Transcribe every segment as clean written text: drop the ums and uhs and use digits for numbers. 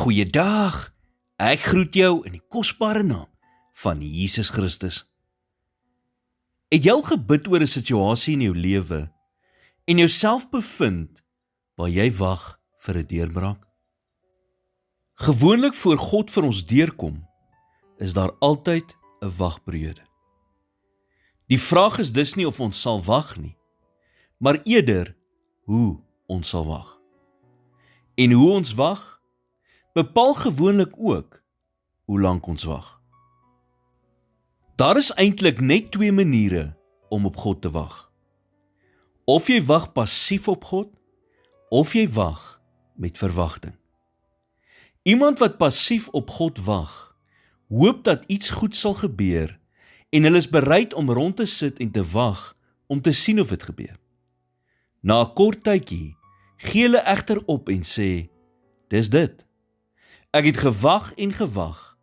Goeiedag, ek groet jou in die kosbare naam van Jesus Christus. Het jy al gebid oor 'n situasie in jou lewe en jouself bevind waar jy wag vir 'n deurbraak? Gewoonlik voor God vir ons deurkom, is daar altyd 'n wagperiode. Die vraag is dus nie of ons sal wag nie, maar eerder hoe ons sal wag. En hoe ons wag, bepaal gewoonlik ook hoe lank ons wag. Daar is eintlik net twee maniere om op God te wag. Of jy wag passief op God, of jy wag met verwagting. Iemand wat passief op God wag, hoop dat iets goed sal gebeur en hulle is bereid om rond te sit en te wag om te sien of dit gebeur. Na 'n kort tydjie gee hulle egter op en sê, dis dit. Ek het gewag en gewag,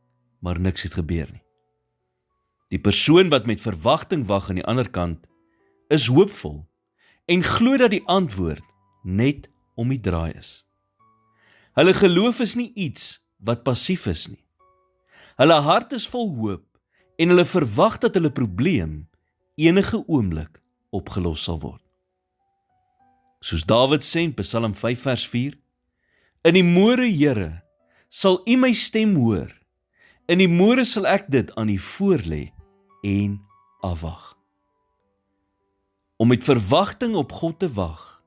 maar niks het gebeur nie. Die persoon wat met verwagting wag aan die ander kant, is hoopvol en glo dat die antwoord net om die draai is. Hulle geloof is nie iets wat passief is nie. Hulle hart is vol hoop en hulle verwag dat hulle probleem enige oomblik opgelos sal word. Soos Dawid sê in Psalm 5 vers 4, in die môre, Here, sal U my stem hoor, in die môre sal ek dit aan U voorlê en afwag. Om met verwagting op God te wag,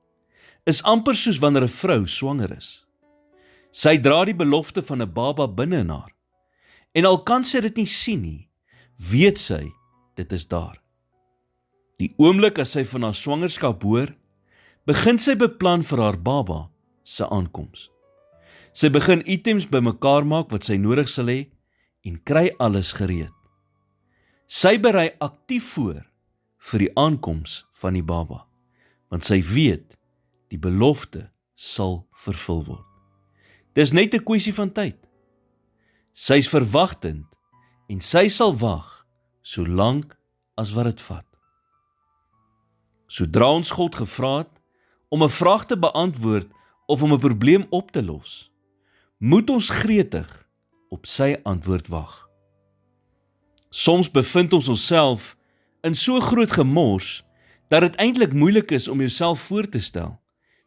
is amper soos wanneer 'n vrou swanger is. Sy dra die belofte van 'n baba binne in haar, en al kan sy dit nie sien nie, weet sy, dit is daar. Die oomblik as sy van haar swangerskap hoor, begin sy beplan vir haar baba se aankoms. Sy begin items bymekaar maak wat sy nodig sal hê en kry alles gereed. Sy berei aktief voor vir die aankoms van die baba, want sy weet die belofte sal vervul word. Dis net 'n kwessie van tyd. Sy is verwagtend en sy sal wag so lank as wat dit vat. Sodra ons God gevra het om 'n vraag te beantwoord of om 'n probleem op te los, moet ons gretig op sy antwoord wag. Soms bevind ons onsself in so groot gemors, dat dit eintlik moeilik is om jouself voor te stel,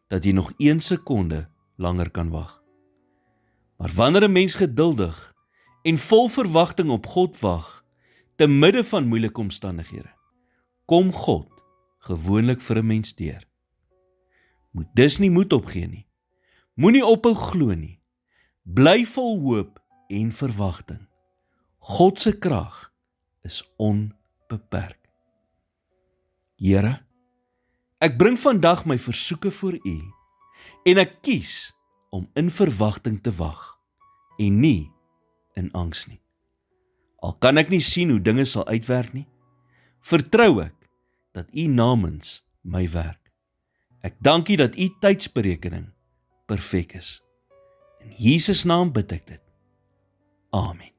dat jy nog 1 sekonde langer kan wag. Maar wanneer 'n mens geduldig en vol verwagting op God wag, te midde van moeilike omstandighede, kom God gewoonlik vir 'n mens deur. Moet dus nie moed opgee nie, moenie ophou glo nie, bly vol hoop en verwagting. God se krag is onbeperk. Here, ek bring vandag my versoeke voor U en ek kies om in verwagting te wag en nie in angs nie. Al kan ek nie sien hoe dinge sal uitwerk nie, vertrou ek dat U namens my werk. Ek dank U dat U tydsberekening perfek is. In Jesus naam bid ek dit. Amen.